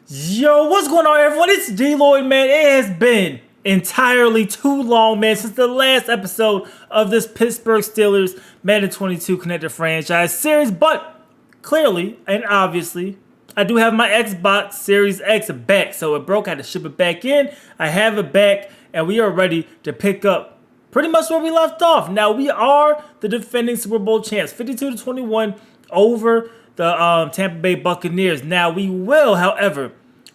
Yo, what's going on, everyone? It's DLloyd, man. It has been entirely too long, man, since the last episode of this Pittsburgh Steelers Madden 22 Connected Franchise series. But clearly and obviously, I do have my Xbox Series X back. So it broke. I had to ship it back in. I have it back, and we are ready to pick up pretty much where we left off. Now, we are the defending Super Bowl champs, 52-21 over the Tampa Bay Buccaneers. Now, we will, however,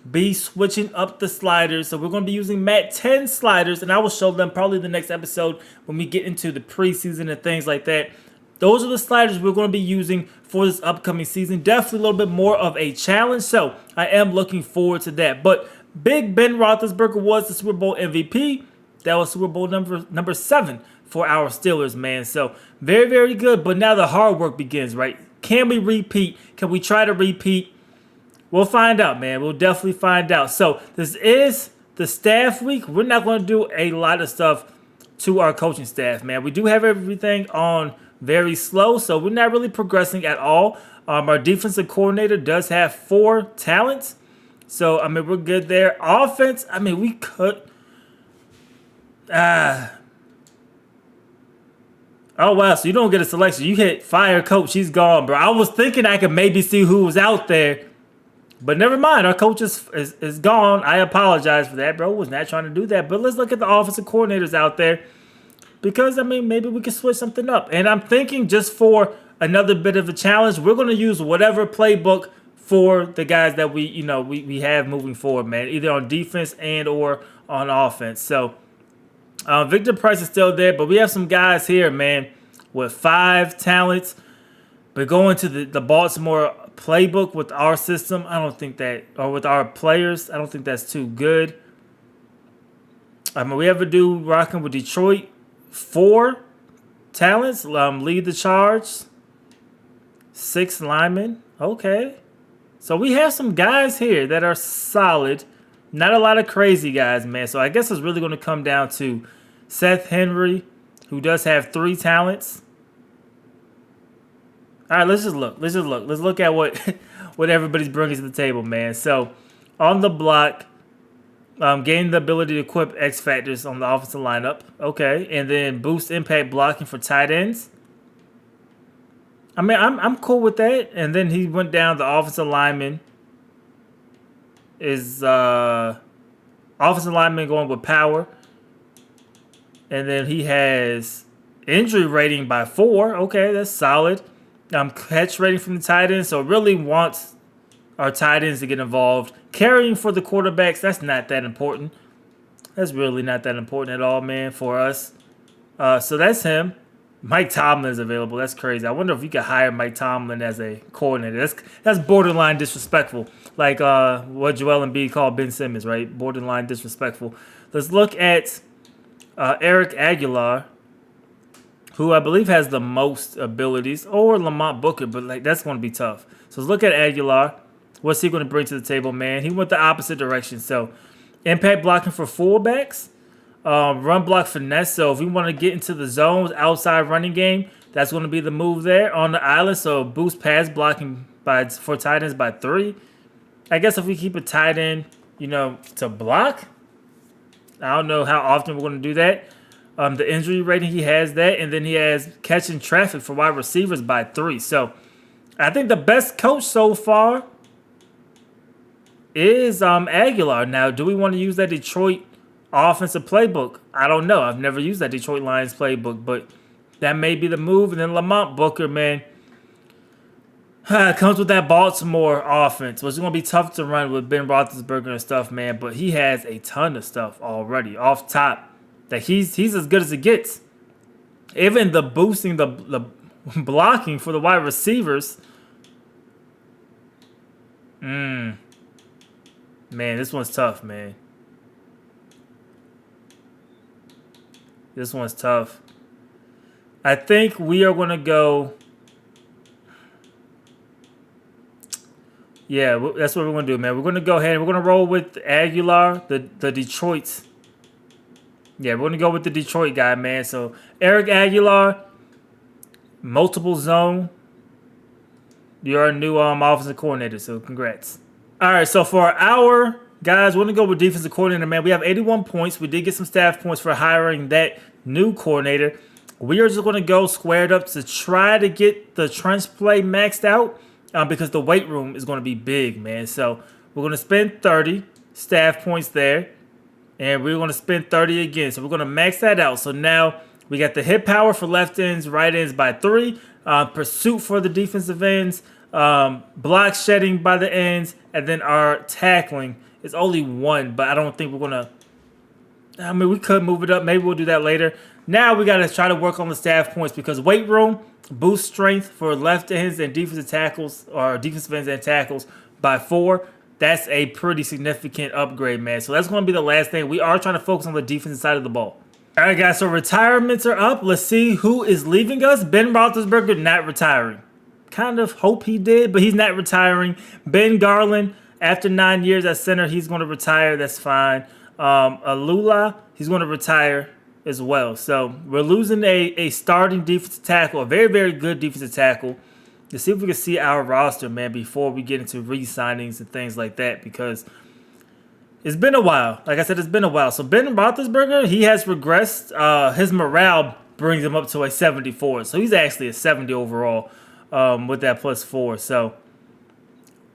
be switching up the sliders. So we're going to be using Mat 10 sliders, and I will show them probably the next episode when we get into the preseason and things like that. Those are the sliders we're going to be using for this upcoming season. Definitely a little bit more of a challenge, so I am looking forward to that. But Big Ben Roethlisberger was the Super Bowl MVP. That was Super Bowl number 7 for our Steelers, man. So very, very good. But now the hard work begins, right? Can we repeat? Can we try to repeat? We'll find out, man. We'll definitely find out. So this is the staff week. We're not going to do a lot of stuff to our coaching staff, man. We do have everything on very slow, so we're not really progressing at all. Our defensive coordinator does have 4 talents. So, I mean, we're good there. Offense, I mean, we could. Oh, wow. So you don't get a selection. You hit fire coach. He's gone, bro. I was thinking I could maybe see who was out there. But never mind, our coach is gone. I apologize for that, bro. Was not trying to do that. But let's look at the offensive coordinators out there. Because, I mean, maybe we can switch something up. And I'm thinking just for another bit of a challenge, we're going to use whatever playbook for the guys that we have moving forward, man. Either on defense and or on offense. So, Victor Price is still there. But we have some guys here, man, with 5 talents. But going to the Baltimore playbook with our system, I don't think that, or with our players, I don't think that's too good. I mean, we have a dude rocking with Detroit, 4 talents, lead the charge, 6 linemen. Okay, so we have some guys here that are solid. Not a lot of crazy guys, man. So I guess it's really going to come down to Seth Henry, who does have 3 talents. All right, let's look. Let's look at what everybody's bringing to the table, man. So, on the block, gain the ability to equip X factors on the offensive lineup. Okay, and then boost impact blocking for tight ends. I mean, I'm cool with that. And then he went down the offensive lineman. Is offensive lineman going with power, and then he has injury rating by 4. Okay, that's solid. Catch rating from the tight end, so really wants our tight ends to get involved. Carrying for the quarterbacks, that's not that important. That's really not that important at all, man, for us. So that's him. Mike Tomlin is available. That's crazy. I wonder if you could hire Mike Tomlin as a coordinator. That's borderline disrespectful. Like what Joel Embiid called Ben Simmons, right? Borderline disrespectful. Let's look at Eric Aguilar, who I believe has the most abilities, or Lamont Booker, but like that's going to be tough. So let's look at Aguilar. What's he going to bring to the table, man? He went the opposite direction. So impact blocking for fullbacks, run block finesse. So if we want to get into the zones, outside running game, that's going to be the move there on the island. So boost pass blocking for tight ends by 3. I guess if we keep a tight end, to block, I don't know how often we're going to do that. The injury rating, he has that. And then he has catching traffic for wide receivers by 3. So I think the best coach so far is Aguilar. Now, do we want to use that Detroit offensive playbook? I don't know. I've never used that Detroit Lions playbook, but that may be the move. And then Lamont Booker, man, comes with that Baltimore offense, which is going to be tough to run with Ben Roethlisberger and stuff, man. But he has a ton of stuff already off top. That he's as good as it gets. Even the boosting, the blocking for the wide receivers. Man, this one's tough, man. This one's tough. I think we are going to go. Yeah, that's what we're going to do, man. We're going to go ahead and we're going to roll with Aguilar, the Detroit. Yeah, we're going to go with the Detroit guy, man. So, Eric Aguilar, multiple zone. You're our new offensive coordinator, so congrats. All right, so for our guys, we're going to go with defensive coordinator, man. We have 81 points. We did get some staff points for hiring that new coordinator. We are just going to go squared up to try to get the trench play maxed out because the weight room is going to be big, man. So we're going to spend 30 staff points there, and we're going to spend 30 again. So we're going to max that out. So now we got the hit power for left ends, right ends by 3, pursuit for the defensive ends, block shedding by the ends, and then our tackling is only 1, but I don't think we're going to, I mean, we could move it up. Maybe we'll do that later. Now we got to try to work on the staff points because weight room, boost strength for left ends and defensive tackles, or defensive ends and tackles by 4. That's a pretty significant upgrade, man. So that's going to be the last thing. We are trying to focus on the defensive side of the ball. All right, guys, so retirements are up. Let's see who is leaving us. Ben Roethlisberger not retiring. Kind of hope he did, but he's not retiring. Ben Garland, after 9 years at center, he's going to retire. That's fine. Aguilar, he's going to retire as well. So we're losing a starting defensive tackle, a very, very good defensive tackle. Let's see if we can see our roster, man, before we get into re-signings and things like that, because it's been a while. Like I said, it's been a while. So Ben Roethlisberger, he has regressed. His morale brings him up to a 74. So he's actually a 70 overall. With that +4. So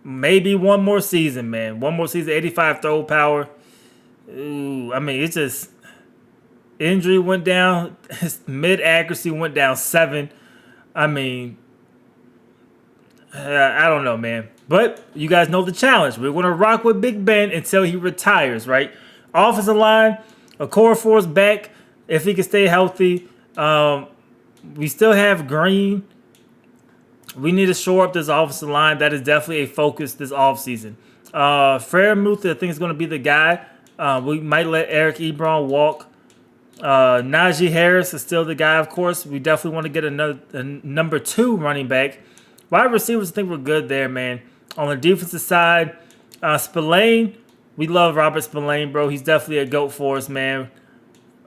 maybe one more season, man. One more season, 85 throw power. Ooh, I mean, it's just injury went down. His mid accuracy went down 7. I mean, I don't know, man. But you guys know the challenge. We're going to rock with Big Ben until he retires, right? Offensive line, Okorafor's back if he can stay healthy. We still have Green. We need to shore up this offensive line. That is definitely a focus this offseason. Freiermuth, I think, is going to be the guy. We might let Eric Ebron walk. Najee Harris is still the guy, of course. We definitely want to get a number 2 running back. Wide receivers, I think we're good there, man. On the defensive side, Spillane, we love Robert Spillane, bro. He's definitely a GOAT for us, man.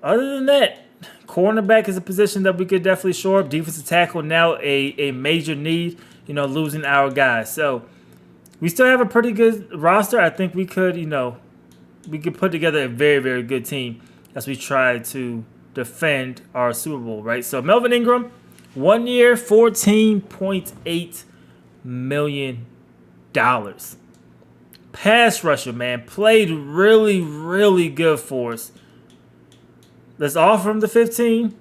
Other than that, cornerback is a position that we could definitely shore up. Defensive tackle now a major need, losing our guys. So we still have a pretty good roster. I think we could, we could put together a very, very good team as we try to defend our Super Bowl, right? So Melvin Ingram, 1 year, $14.8 million. Pass rusher, man. Played really, really good for us. Let's offer him the 15.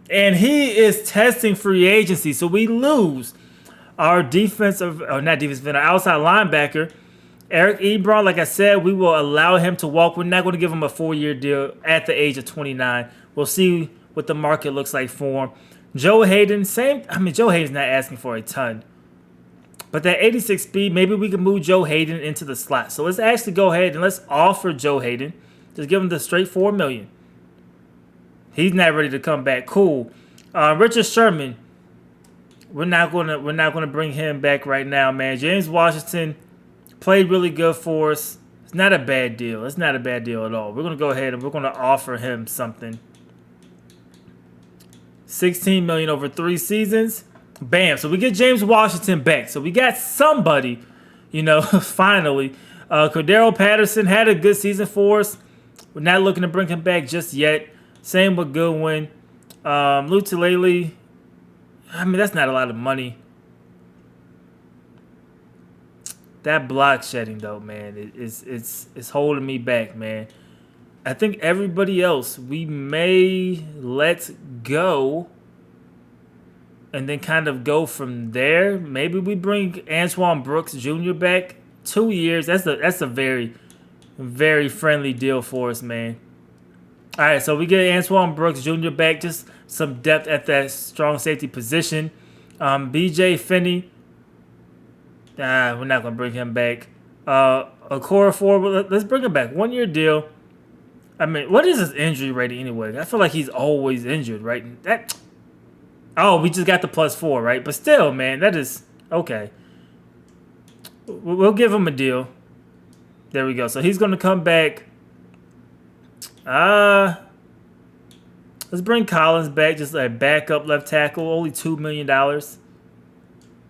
And he is testing free agency. So we lose our outside linebacker, Eric Ebron. Like I said, we will allow him to walk. We're not going to give him a 4-year deal at the age of 29. We'll see what the market looks like for him. Joe Hayden, Joe Hayden's not asking for a ton. But that 86 speed, maybe we can move Joe Hayden into the slot. So let's actually go ahead and let's offer Joe Hayden. Just give him the straight $4 million. He's not ready to come back. Cool. Richard Sherman. We're not gonna bring him back right now, man. James Washington played really good for us. It's not a bad deal. It's not a bad deal at all. We're gonna go ahead and we're gonna offer him something. $16 million over 3 seasons. Bam. So we get James Washington back. So we got somebody, finally. Cordero Patterson had a good season for us. We're not looking to bring him back just yet. Same with Goodwin. Lutalele, that's not a lot of money. That block shedding, though, man, it's holding me back, man. I think everybody else we may let go and then kind of go from there. Maybe we bring Antoine Brooks Jr. back. 2 years. That's a very, very friendly deal for us, man. All right, so we get Antoine Brooks Jr. back. Just some depth at that strong safety position. B.J. Finney. We're not going to bring him back. Okorafor, let's bring him back. 1-year deal. What is his injury rating anyway? I feel like he's always injured, right? We just got the +4, right? But still, man, that is okay. We'll give him a deal. There we go. So he's going to come back. Let's bring Collins back, just a backup left tackle, only $2 million.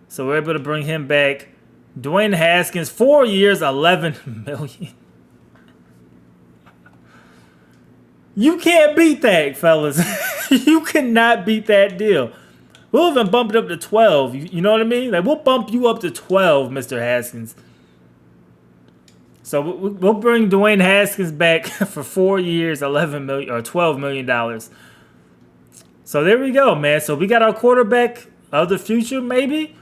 So we're able to bring him back. Dwayne Haskins, 4 years, $11 million. You can't beat that, fellas. You cannot beat that deal. We'll even bump it up to 12. You know what I mean? Like, we'll bump you up to 12, Mr. Haskins. So we'll bring Dwayne Haskins back for 4 years, $11 million or $12 million. So there we go, man. So we got our quarterback of the future, maybe.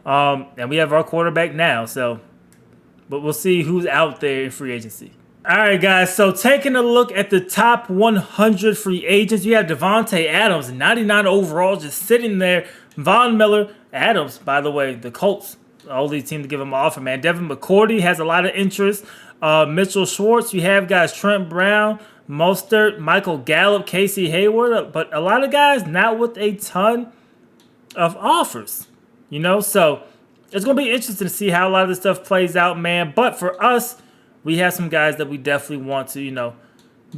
And we have our quarterback now. So, but we'll see who's out there in free agency. All right, guys. So taking a look at the top 100 free agents, you have Devontae Adams, 99 overall, just sitting there. Von Miller, Adams, by the way, the Colts, only team to give him an offer, man. Devin McCourty has a lot of interest. Mitchell Schwartz, you have guys Trent Brown, Mostert, Michael Gallup, Casey Hayward, but a lot of guys not with a ton of offers, you know. So it's going to be interesting to see how a lot of this stuff plays out, man. But for us, we have some guys that we definitely want to, you know,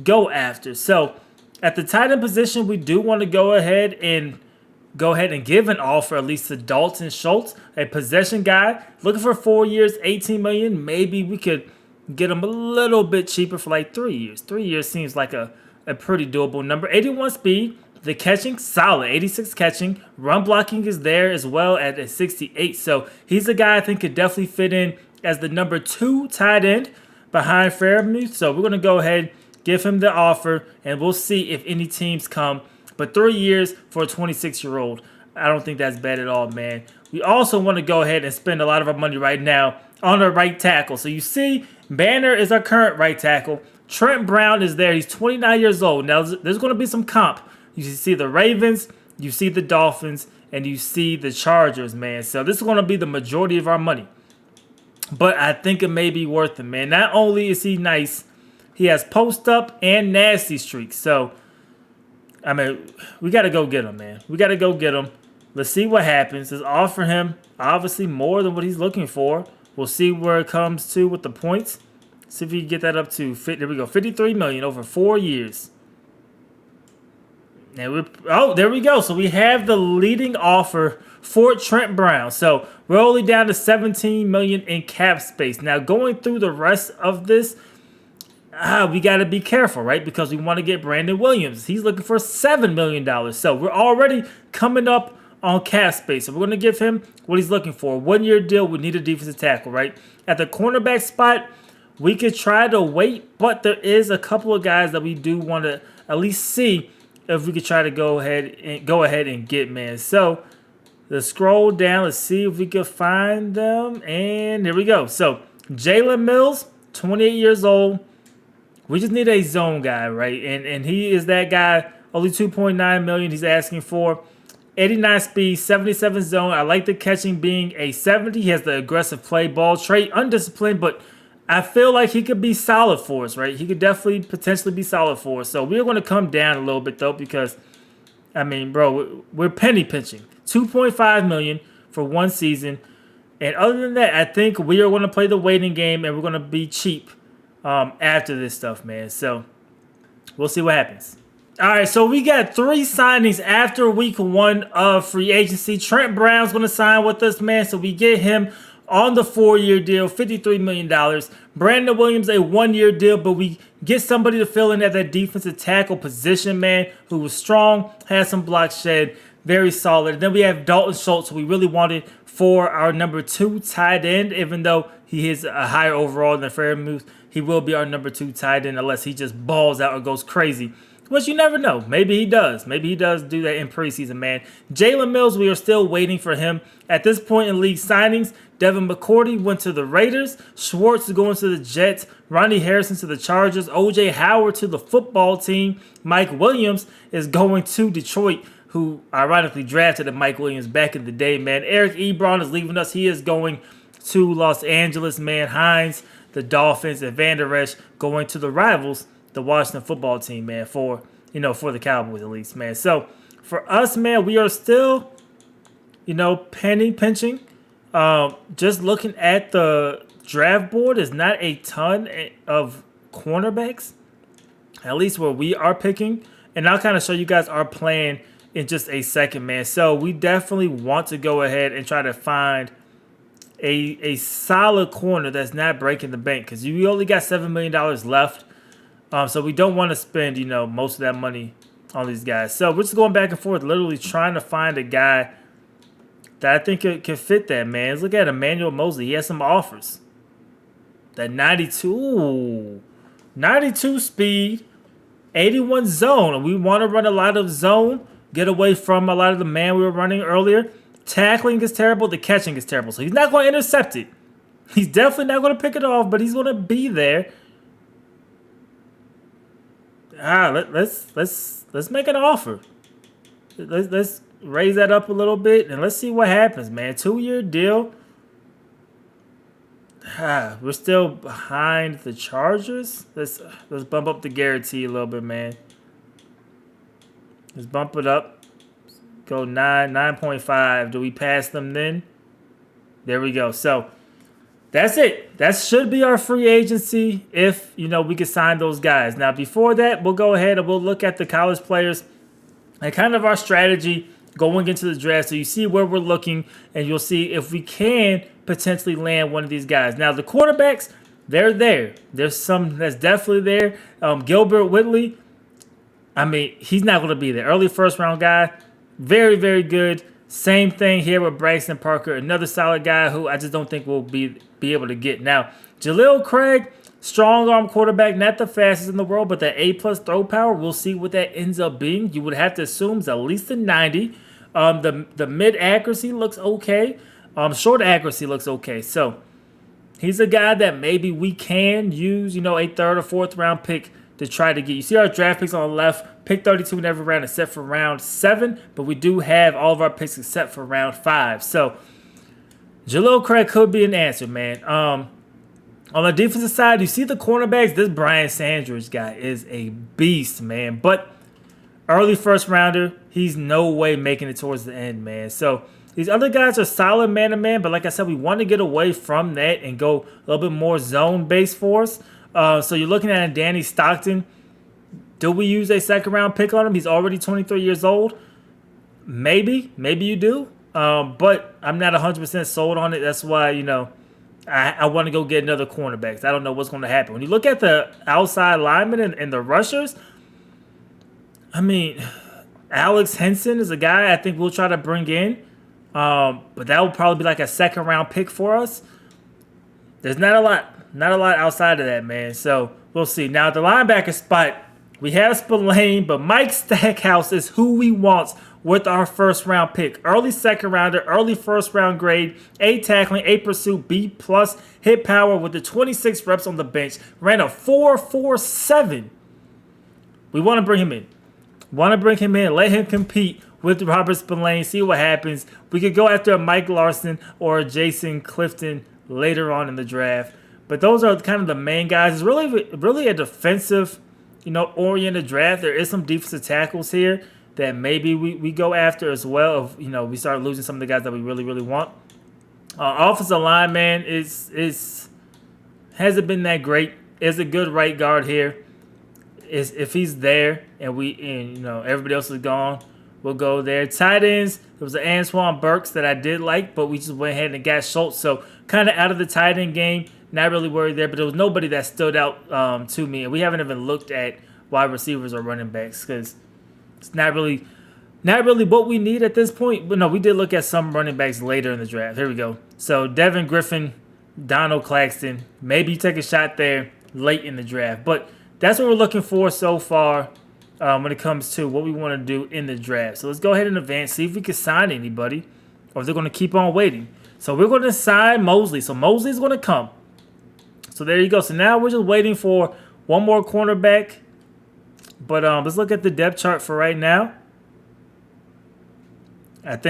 go after. So at the tight end position, we do want to go ahead and give an offer at least to Dalton Schultz, a possession guy, looking for 4 years, $18 million. Maybe we could get him a little bit cheaper for like 3 years. 3 years seems like a pretty doable number. 81 speed, the catching, solid. 86 catching. Run blocking is there as well at a 68. So he's a guy I think could definitely fit in as the number 2 tight end behind Fairmouth. So we're going to go ahead, give him the offer, and we'll see if any teams come. But 3 years for a 26-year-old, I don't think that's bad at all, man. We also want to go ahead and spend a lot of our money right now on our right tackle. So you see, Banner is our current right tackle. Trent Brown is there. He's 29 years old. Now, there's going to be some comp. You see the Ravens, you see the Dolphins, and you see the Chargers, man. So this is going to be the majority of our money. But I think it may be worth it, man. Not only is he nice, he has post-up and nasty streaks. So, I mean, we got to go get him, man. We got to go get him. Let's see what happens. Let's offer him, obviously, more than what he's looking for. We'll see where it comes to with the points. See if we can get that up to, there we go, $53 million over 4 years. And there we go. So we have the leading offer for Trent Brown. So we're only down to $17 million in cap space. Now, going through the rest of this, we got to be careful, right? Because we want to get Brandon Williams. He's looking for $7 million. So we're already coming up on cap space. So we're going to give him what he's looking for. 1 year deal. We need a defensive tackle, right? At the cornerback spot, we could try to wait, but there is a couple of guys that we do want to at least see if we could try to go ahead and get, man. So let's scroll down. Let's see if we can find them. And there we go. So Jalen Mills, 28 years old. We just need a zone guy, right? And he is that guy. Only $2.9 million he's asking for. 89 speed, 77 zone. I like the catching being a 70. He has the aggressive play ball trait, undisciplined, but I feel like he could be solid for us, right? He could definitely potentially be solid for us. So we're going to come down a little bit, though, because, I mean, bro, we're penny pinching. $2.5 million for 1 season. And other than that, I think we are going to play the waiting game, and we're going to be cheap after this stuff, man. So we'll see what happens. All right, so we got 3 signings after week 1 of free agency. Trent Brown's going to sign with us, man, so we get him on the 4-year deal, $53 million. Brandon Williams, a 1-year deal, but we get somebody to fill in at that defensive tackle position, man, who was strong, has some blocks shed, very solid. And then we have Dalton Schultz, who we really wanted for our number 2 tight end, even though he is a higher overall than Fairmouth. He will be our number 2 tight end unless he just balls out or goes crazy. Which you never know. Maybe he does. Maybe he does do that in preseason, man. Jalen Mills, we are still waiting for him. At this point in league signings, Devin McCourty went to the Raiders. Schwartz is going to the Jets. Ronnie Harrison to the Chargers. O.J. Howard to the football team. Mike Williams is going to Detroit, who ironically drafted Mike Williams back in the day, man. Eric Ebron is leaving us. He is going to Los Angeles, man. Hines, the Dolphins, and Van Der Esch going to the rivals, the Washington football team, man, for the Cowboys at least, man. So for us, man, we are still, penny pinching. Just looking at the draft board, there's not a ton of cornerbacks, at least where we are picking. And I'll kind of show you guys our plan in just a second, man. So we definitely want to go ahead and try to find a solid corner that's not breaking the bank because you only got $7 million left. So we don't want to spend, most of that money on these guys. So we're just going back and forth, literally trying to find a guy that I think can fit that, man. Let's look at Emmanuel Mosley. He has some offers. That 92 speed, 81 zone. And we want to run a lot of zone, get away from a lot of the man we were running earlier. Tackling is terrible. The catching is terrible. So he's not going to intercept it. He's definitely not going to pick it off, but he's going to be there. Let's make an offer. Let's raise that up a little bit and let's see what happens, man. 2-year deal. We're still behind the Chargers. Let's bump up the guarantee a little bit, man. Let's bump it up. Go 9.5. Do we pass them then? There we go. So that's it. That should be our free agency if, we can sign those guys. Now, before that, we'll go ahead and we'll look at the college players and kind of our strategy going into the draft. So you see where we're looking, and you'll see if we can potentially land one of these guys. Now, the quarterbacks, they're there. There's some that's definitely there. Gilbert Whitley, he's not going to be there. Early first-round guy, very, very good. Same thing here with Braxton Parker, another solid guy who I just don't think we'll be able to get. Now, Jaleel Craig, strong arm quarterback, not the fastest in the world, but the A+ throw power, we'll see what that ends up being. You would have to assume it's at least a 90. The mid accuracy looks okay. Short accuracy looks okay. So he's a guy that maybe we can use, a third or fourth round pick to try to get. You see our draft picks on the left, pick 32 in every round except for round 7, but we do have all of our picks except for round 5. So Jaleel Craig could be an answer, man. On the defensive side, you see the cornerbacks. This Brian Sanders guy is a beast, man. But early first rounder, he's no way making it towards the end, man. So these other guys are solid man-to-man, but like I said, we want to get away from that and go a little bit more zone-based for us. So you're looking at Danny Stockton. Do we use a second-round pick on him? He's already 23 years old. Maybe you do. But I'm not 100% sold on it. That's why, I want to go get another cornerback. I don't know what's going to happen. When you look at the outside linemen and the rushers, Alex Henson is a guy I think we'll try to bring in. But that will probably be like a second-round pick for us. There's not a lot outside of that, man. So we'll see. Now, the linebacker spot, we have Spillane, but Mike Stackhouse is who we want with our first-round pick. Early second-rounder, early first-round grade, A tackling, A pursuit, B+ hit power with the 26 reps on the bench. Ran a 4.47. We want to bring him in. Let him compete with Robert Spillane, see what happens. We could go after a Mike Larson or a Jason Clifton later on in the draft. But those are kind of the main guys. It's really a defensive, oriented draft. There is some defensive tackles here that maybe we go after as well. If, we start losing some of the guys that we really, really want. Offensive line, man, hasn't been that great. Is a good right guard here. If he's there and everybody else is gone, we'll go there. Tight ends, there was an Antoine Burks that I did like, but we just went ahead and got Schultz. So kind of out of the tight end game. Not really worried there, but there was nobody that stood out to me. And we haven't even looked at wide receivers or running backs because it's not really what we need at this point. But no, we did look at some running backs later in the draft. Here we go. So Devin Griffin, Donald Claxton, maybe you take a shot there late in the draft. But that's what we're looking for so far when it comes to what we want to do in the draft. So let's go ahead and advance, see if we can sign anybody or if they're going to keep on waiting. So we're going to sign Mosley. So Mosley's going to come. So there you go. So now we're just waiting for one more cornerback. But let's look at the depth chart for right now. It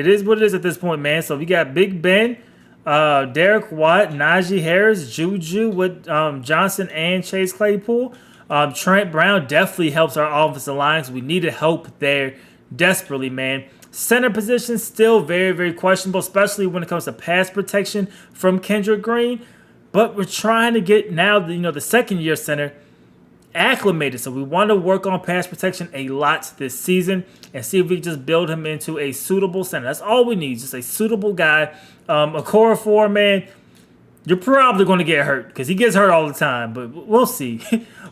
is what it is at this point, man. So we got Big Ben, Derek Watt, Najee Harris, Juju with Johnson and Chase Claypool. Trent Brown definitely helps our offensive lines. We needed help there desperately, man. Center position still very, very questionable, especially when it comes to pass protection from Kendrick Green. But we're trying to get now the second-year center. acclimated. So we want to work on pass protection a lot this season and see if we can just build him into a suitable center. That's all we need, just a suitable guy. A core four, man, you're probably going to get hurt because he gets hurt all the time, but we'll see.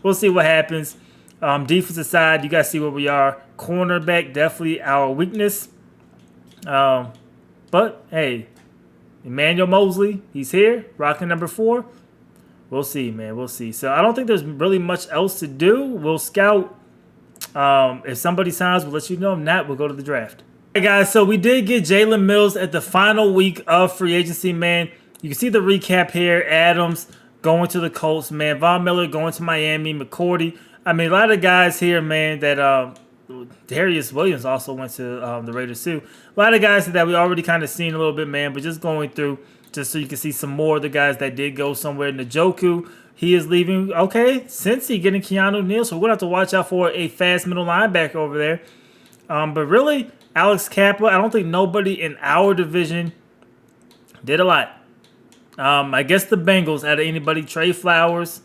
We'll see what happens. Defensive side, you guys see where we are. Cornerback, definitely our weakness. But, hey, Emmanuel Mosley, he's here, rocking number 4. We'll see, man. We'll see. So I don't think there's really much else to do. We'll scout. If somebody signs, we'll let you know. If not, we'll go to the draft. All right, guys, so we did get Jalen Mills at the final week of free agency, man. You can see the recap here. Adams going to the Colts, man. Von Miller going to Miami. McCourty. I mean, a lot of guys here, man, that Darius Williams also went to the Raiders too. A lot of guys that we already kind of seen a little bit, man, but just going through just so you can see some more of the guys that did go somewhere. Njoku, he is leaving. Okay, Cincy getting Keanu Neal, so we're going to have to watch out for a fast middle linebacker over there. But really, Alex Kappa, I don't think nobody in our division did a lot. I guess the Bengals out of anybody, Trey Flowers.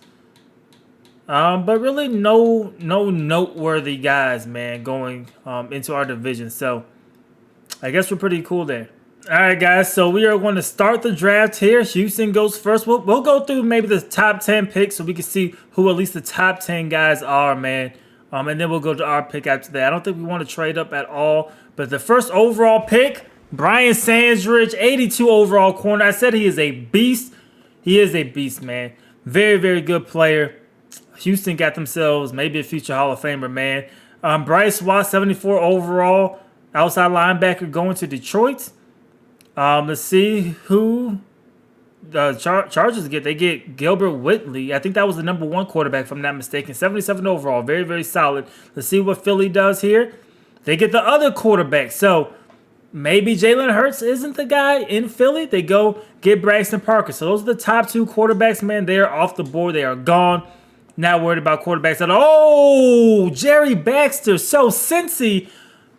But really no noteworthy guys, man, going into our division. So I guess we're pretty cool there. All right, guys, so we are going to start the draft here. Houston goes first. We'll go through maybe the top 10 picks so we can see who at least the top 10 guys are, man. And then we'll go to our pick after that. I don't think we want to trade up at all. But the first overall pick, Brian Sandridge, 82 overall corner. I said he is a beast. He is a beast, man. Very, very good player. Houston got themselves maybe a future Hall of Famer, man. Bryce Watt, 74 overall, outside linebacker going to Detroit. Let's see who the Chargers get. They get Gilbert Whitley. I think that was the number 1 quarterback, if I'm not mistaken. 77 overall, very, very solid. Let's see what Philly does here. They get the other quarterback. So maybe Jalen Hurts isn't the guy in Philly. They go get Braxton Parker. So those are the top 2 quarterbacks, man. They are off the board. They are gone. Not worried about quarterbacks at all. Oh, Jerry Baxter. So Cincy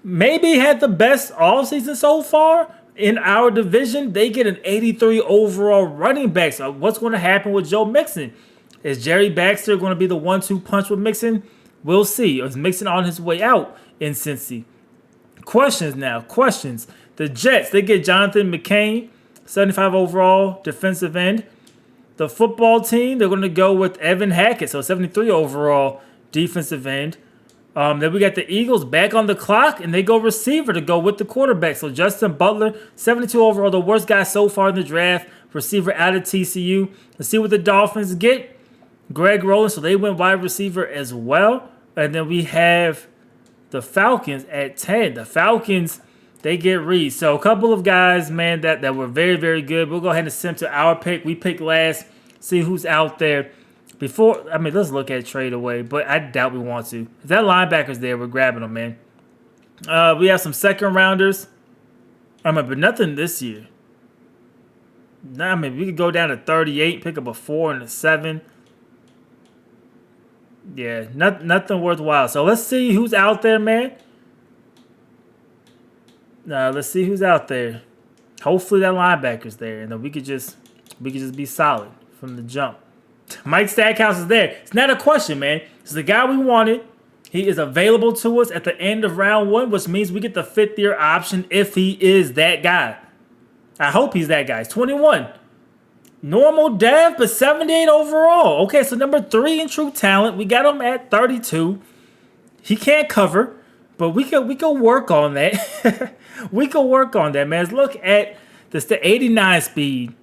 maybe had the best offseason so far in our division. They get an 83 overall running back. So what's going to happen with Joe Mixon? Is Jerry Baxter going to be the 1-2 punch with Mixon? We'll see. Is Mixon on his way out in Cincy? Questions now. Questions. The Jets, they get Jonathan McCain, 75 overall defensive end. The football team, they're going to go with Evan Hackett, so 73 overall defensive end. Then we got the Eagles back on the clock, and they go receiver to go with the quarterback. So Justin Butler, 72 overall, the worst guy so far in the draft. Receiver out of TCU. Let's see what the Dolphins get. Greg Rowland, so they went wide receiver as well. And then we have the Falcons at 10. The Falcons, they get Reed. So a couple of guys, man, that were very, very good. We'll go ahead and send to our pick. We pick last. See who's out there. Let's look at trade away, but I doubt we want to. If that linebacker's there, we're grabbing them, man. We have some second rounders. But nothing this year. We could go down to 38, pick up a 4 and a 7. Yeah, nothing worthwhile. So let's see who's out there, man. Let's see who's out there. Hopefully that linebacker's there, and then we could just be solid from the jump. Mike Stackhouse is there. It's not a question, man. It's the guy we wanted. He is available to us at the end of round 1, which means we get the 5th-year option if he is that guy. I hope he's that guy. He's 21. Normal dev, but 78 overall. Okay, so number 3 in true talent. We got him at 32. He can't cover, but we can work on that. We can work on that, man. Let's look at this, the 89 speed.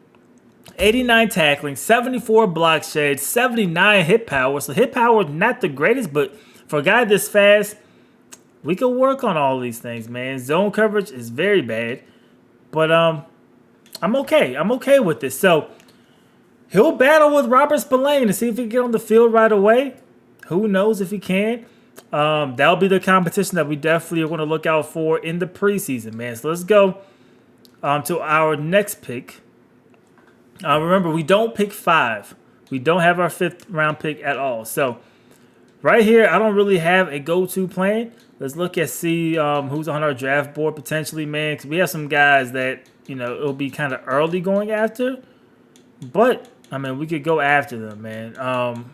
89 tackling, 74 block shed, 79 hit power. So hit power not the greatest, but for a guy this fast, we can work on all these things, man. Zone coverage is very bad, but I'm okay. I'm okay with this. So he'll battle with Robert Spillane to see if he can get on the field right away. Who knows if he can? That'll be the competition that we definitely are going to look out for in the preseason, man. So let's go to our next pick. Remember, we don't pick 5. We don't have our 5th round pick at all. So right here, I don't really have a go-to plan. Let's look at see who's on our draft board potentially, man. Because we have some guys that, it'll be kind of early going after. But, we could go after them, man.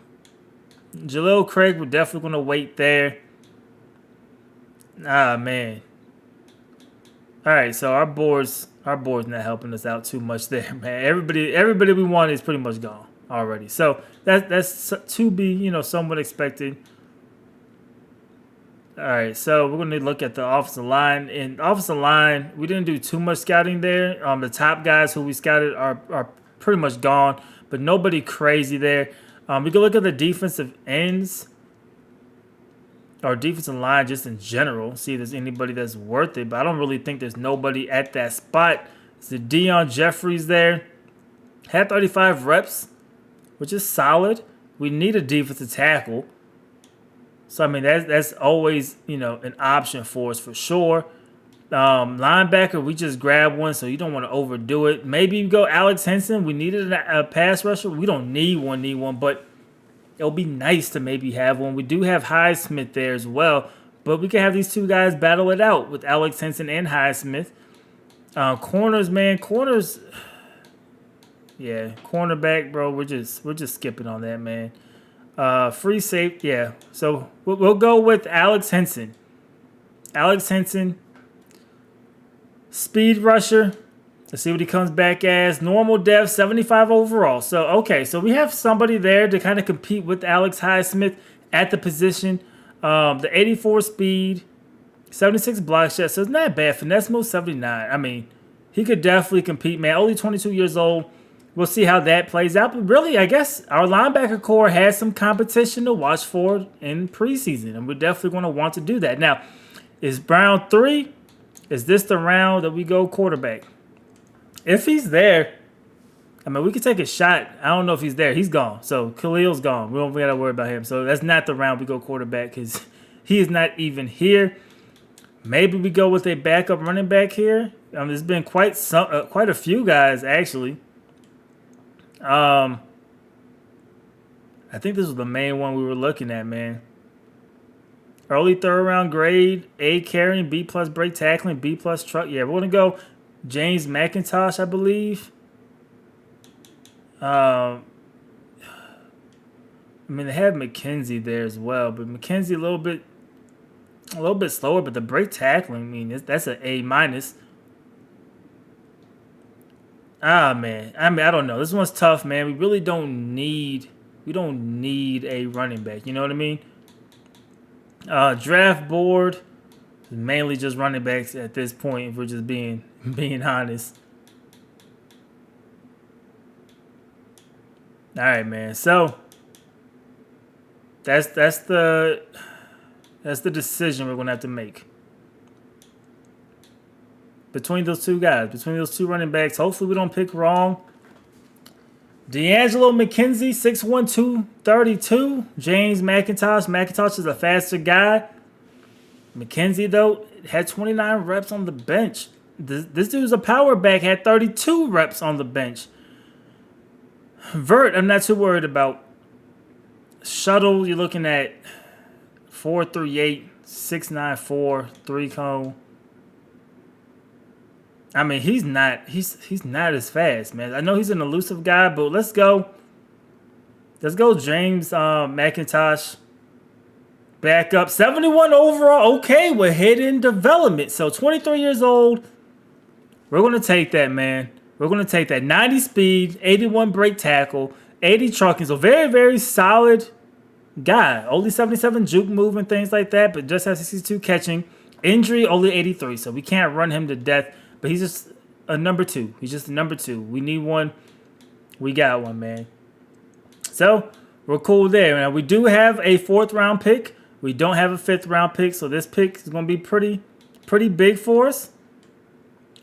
Jaleel Craig, we're definitely going to wait there. Ah, man. All right, so our board's not helping us out too much there, man. Everybody we wanted is pretty much gone already. So that's to be, somewhat expected. All right, so we're gonna look at the offensive line. In offensive line, we didn't do too much scouting there. The top guys who we scouted are pretty much gone, but nobody crazy there. We can look at the defensive ends or defensive line just in general, see if there's anybody that's worth it. But I don't really think there's nobody at that spot. It's the Deion Jeffries there. Had 35 reps, which is solid. We need a defensive tackle. So, I mean, that's always, an option for us for sure. Linebacker, we just grab one, so you don't want to overdo it. Maybe you go Alex Henson. We needed a pass rusher. We don't need one, but it'll be nice to maybe have one. We do have Highsmith there as well, but we can have these two guys battle it out with Alex Henson and Highsmith. Corners, man, yeah, cornerback, bro. We're just skipping on that, man. Free safety, yeah. So we'll go with Alex Henson. Alex Henson, speed rusher. Let's see what he comes back as. Normal depth, 75 overall. So, okay, so we have somebody there to kind of compete with Alex Highsmith at the position. The 84 speed, 76 block shot. So it's not bad. Finesse move, 79. I mean, he could definitely compete, man. Only 22 years old. We'll see how that plays out. But really, I guess our linebacker core has some competition to watch for in preseason. And we're definitely going to want to do that. Now, is round 3? Is this the round that we go quarterback? If he's there, I mean, we could take a shot. I don't know if he's there. He's gone. So Khalil's gone. We don't got to worry about him. So that's not the round we go quarterback because he is not even here. Maybe we go with a backup running back here. There's been quite a few guys actually. I think this was the main one we were looking at, man. Early third round grade, A carrying, B plus break tackling, B plus truck. Yeah, we're gonna go James McIntosh, I believe. I mean, they have McKenzie there as well, but McKenzie a little bit slower. But the break tackling, I mean, that's an A minus. Ah, man. I mean, I don't know. This one's tough, man. We really don't need a running back. You know what I mean? Draft board is mainly just running backs at this point, if we're just being honest. All right, man. So that's the decision we're gonna have to make. Between those two guys, between those two running backs. Hopefully we don't pick wrong. D'Angelo McKenzie, 6'1", 232. James McIntosh. McIntosh is a faster guy. McKenzie, though, had 29 reps on the bench. This dude's a power back, had 32 reps on the bench. Vert, I'm not too worried about. Shuttle, you're looking at 4.38, 6.94, 3-cone. I mean, he's not as fast, man. I know he's an elusive guy, but let's go James McIntosh. Back up, 71 overall. Okay, we're hidden development. So 23 years old. We're going to take that, man. We're going to take that. 90 speed, 81 break tackle, 80 trucking. So very, very solid guy. Only 77 juke move and things like that, but just has 62 catching. Injury, only 83. So we can't run him to death. But he's just a number 2. He's just a number 2. We need one. We got one, man. So we're cool there. Now, we do have a 4th round pick. We don't have a 5th round pick. So this pick is going to be pretty big for us.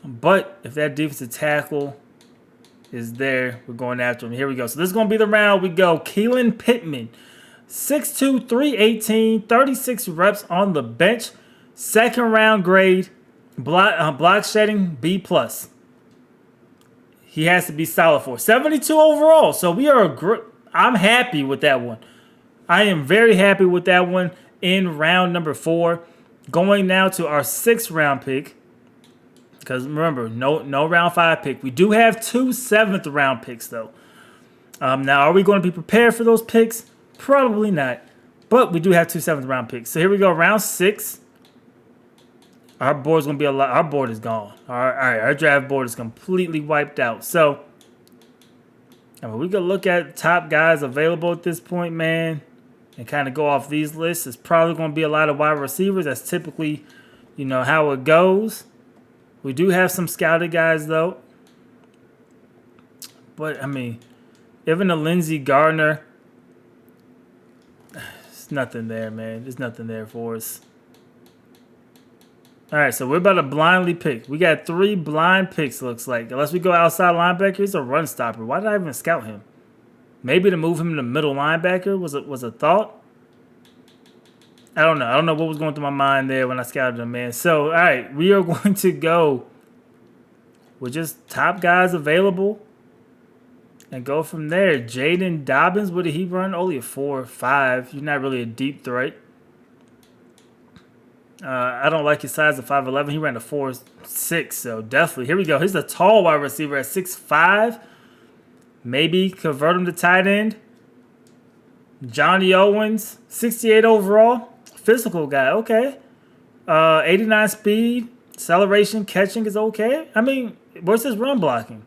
But if that defensive tackle is there, we're going after him. Here we go. So this is going to be the round we go. Keelan Pittman, 6'2", 318, 36 reps on the bench. 2nd round grade. Block shedding, B+. He has to be solid for 72 overall. So we are I'm happy with that one. I am very happy with that one in round number 4. Going now to our 6th round pick. Because remember, no round 5 pick. We do have 2 7th round picks though. Now, are we going to be prepared for those picks? Probably not. But we do have 2 7th-round picks. So here we go, round 6. Our board's going to be a lot. Our board is gone. All right, our draft board is completely wiped out. So, I mean, we could look at top guys available at this point, man, and kind of go off these lists. It's probably going to be a lot of wide receivers. That's typically, how it goes. We do have some scouted guys, though. But, I mean, even a Lindsey Gardner, there's nothing there, man. There's nothing there for us. All right, so we're about to blindly pick. We got 3 blind picks, looks like. Unless we go outside linebacker, he's a run stopper. Why did I even scout him? Maybe to move him to middle linebacker was a thought. I don't know. I don't know what was going through my mind there when I scouted him, man. So, all right, we are going to go with just top guys available and go from there. Jaden Dobbins, what did he run? Only a 4.5. You're not really a deep threat. I don't like his size of 5'11". He ran a 4.6, so definitely. Here we go. He's a tall wide receiver at 6'5". Maybe convert him to tight end. Johnny Owens, 68 overall. Physical guy, okay. 89 speed. Acceleration, catching is okay. I mean, where's his run blocking?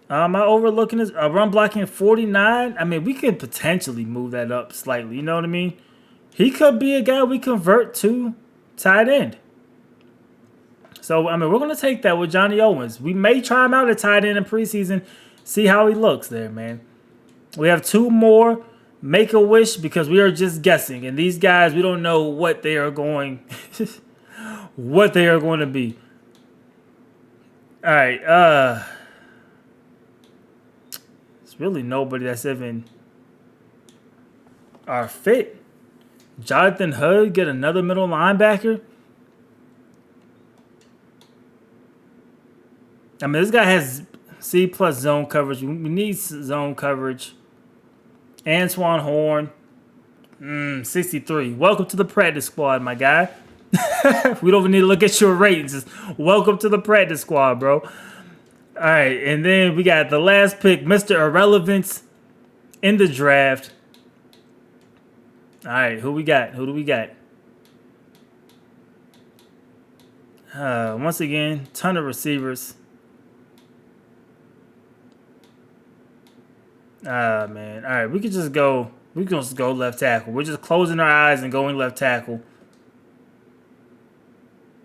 Am I overlooking his run blocking at 49? I mean, we could potentially move that up slightly. You know what I mean? He could be a guy we convert to tight end. So, I mean, we're going to take that with Johnny Owens. We may try him out at tight end in preseason, see how he looks there, man. We have 2 more. Make a wish because we are just guessing. And these guys, we don't know what they are going to be. All right. It's really nobody that's even our fit. Jonathan Hood, get another middle linebacker. I mean, this guy has C+ zone coverage. We need zone coverage. Antoine Horn, 63. Welcome to the practice squad, my guy. We don't even need to look at your ratings. Just welcome to the practice squad, bro. All right, and then we got the last pick, Mr. Irrelevance in the draft. All right, who we got? Who do we got? Once again, ton of receivers. Man. All right, we could just go. We can just go left tackle. We're just closing our eyes and going left tackle.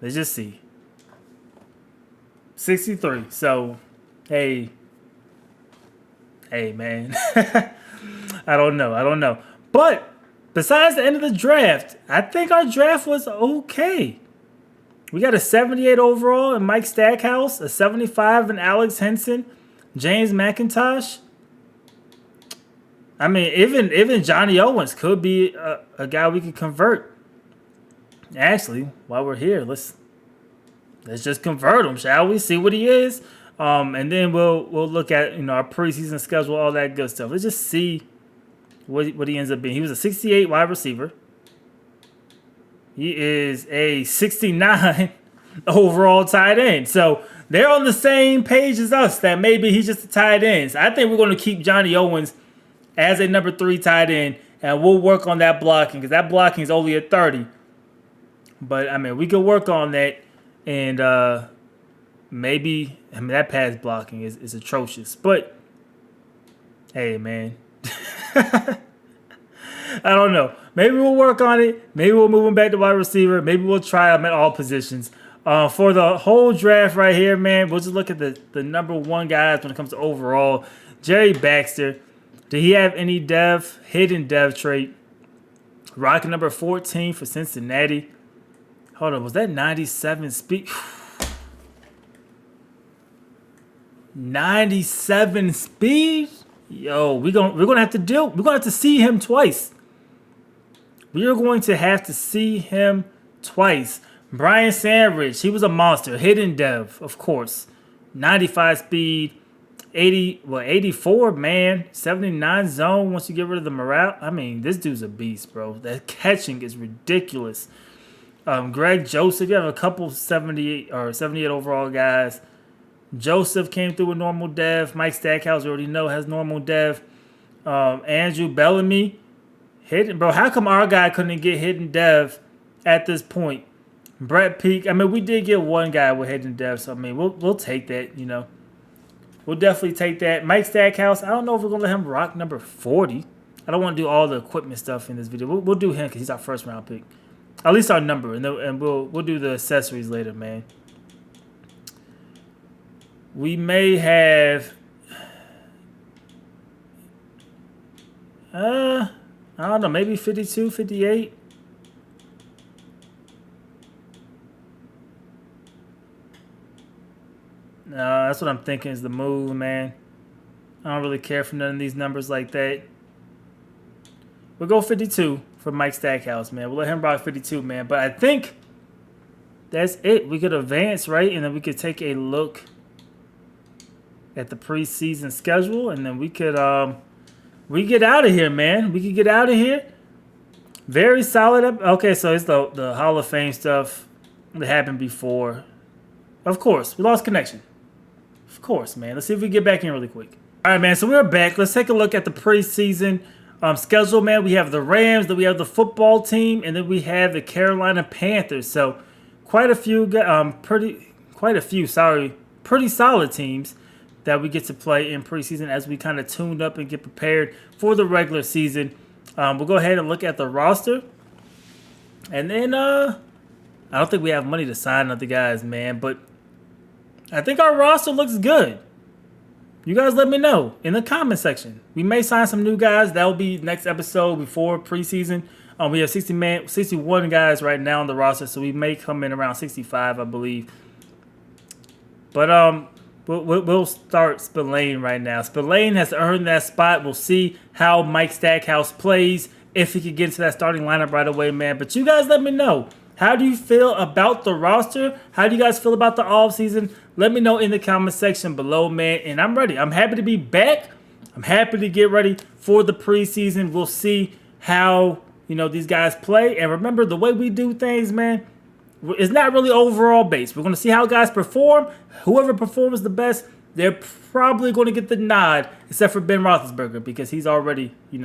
Let's just see. 63. So, hey, man. I don't know. But besides the end of the draft, I think our draft was okay. We got a 78 overall in Mike Stackhouse, a 75 in Alex Henson, James McIntosh. I mean, even Johnny Owens could be a guy we could convert. Actually, while we're here, let's just convert him, shall we? See what he is, and then we'll look at our preseason schedule, all that good stuff. Let's just see what he ends up being. He was a 68 wide receiver. He is a 69 overall tight end. So they're on the same page as us that maybe he's just a tight end. So I think we're going to keep Johnny Owens as a number 3 tight end, and we'll work on that blocking because that blocking is only at 30. But, I mean, we could work on that, and maybe, I mean, that pass blocking is atrocious. But, hey, man, I don't know. Maybe we'll work on it. Maybe we'll move him back to wide receiver. Maybe we'll try him at all positions. For the whole draft right here, man, we'll just look at the number 1 guys when it comes to overall. Jerry Baxter. Did he have any hidden dev trait? Rocking number 14 for Cincinnati. Hold on, was that 97 speed? 97 speed? Yo, we're gonna have to see him twice. We are going to have to see him twice. Brian Sandridge, he was a monster. Hidden dev, of course. 95 speed. 84, man. 79 zone once you get rid of the morale. I mean, this dude's a beast, bro. That catching is ridiculous. Greg Joseph, you have a couple 78 overall guys. Joseph came through with normal dev. Mike Stackhouse, you already know, has normal dev. Andrew Bellamy. Hidden, bro. How come our guy couldn't get hidden dev at this point? Brett Peak. I mean, we did get one guy with hidden dev, so I mean, we'll take that. You know, we'll definitely take that. Mike Stackhouse. I don't know if we're gonna let him rock number 40. I don't want to do all the equipment stuff in this video. We'll do him because he's our first round pick. At least our number, and we'll do the accessories later, man. We may have. I don't know, maybe 52, 58. No, that's what I'm thinking is the move, man. I don't really care for none of these numbers like that. We'll go 52 for Mike Stackhouse, man. We'll let him rock 52, man. But I think that's it. We could advance, right? And then we could take a look at the preseason schedule. And then we could we get out of here, man. We could get out of here. Very solid. Okay, so it's the Hall of Fame stuff that happened before. Of course, we lost connection. Of course, man. Let's see if we get back in really quick. All right, man. So we're back. Let's take a look at the preseason schedule, man. We have the Rams, then we have the football team, and then we have the Carolina Panthers. So pretty solid teams that we get to play in preseason as we kind of tuned up and get prepared for the regular season. We'll go ahead and look at the roster. And then I don't think we have money to sign other guys, man, but I think our roster looks good. You guys let me know in the comment section. We may sign some new guys. That will be next episode before preseason. We have 61 guys right now on the roster, so we may come in around 65, I believe. But we'll start Spillane right now. Spillane has earned that spot. We'll see how Mike Stackhouse plays, if he could get into that starting lineup right away, man. But you guys let me know. How do you feel about the roster? How do you guys feel about the offseason? Let me know in the comment section below, man. And I'm ready. I'm happy to be back. I'm happy to get ready for the preseason. We'll see how, these guys play. And remember, the way we do things, man, it's not really overall based. We're going to see how guys perform. Whoever performs the best, they're probably going to get the nod, except for Ben Roethlisberger, because he's already, we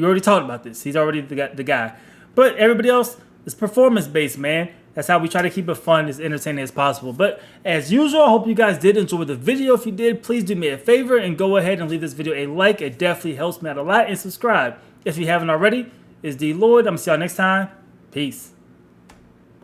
already talked about this. He's already the guy. But everybody else, it's performance-based, man. That's how we try to keep it fun, as entertaining as possible. But as usual, I hope you guys did enjoy the video. If you did, please do me a favor and go ahead and leave this video a like. It definitely helps me out a lot. And subscribe if you haven't already. It's DLloyd. I'm going to see y'all next time. Peace.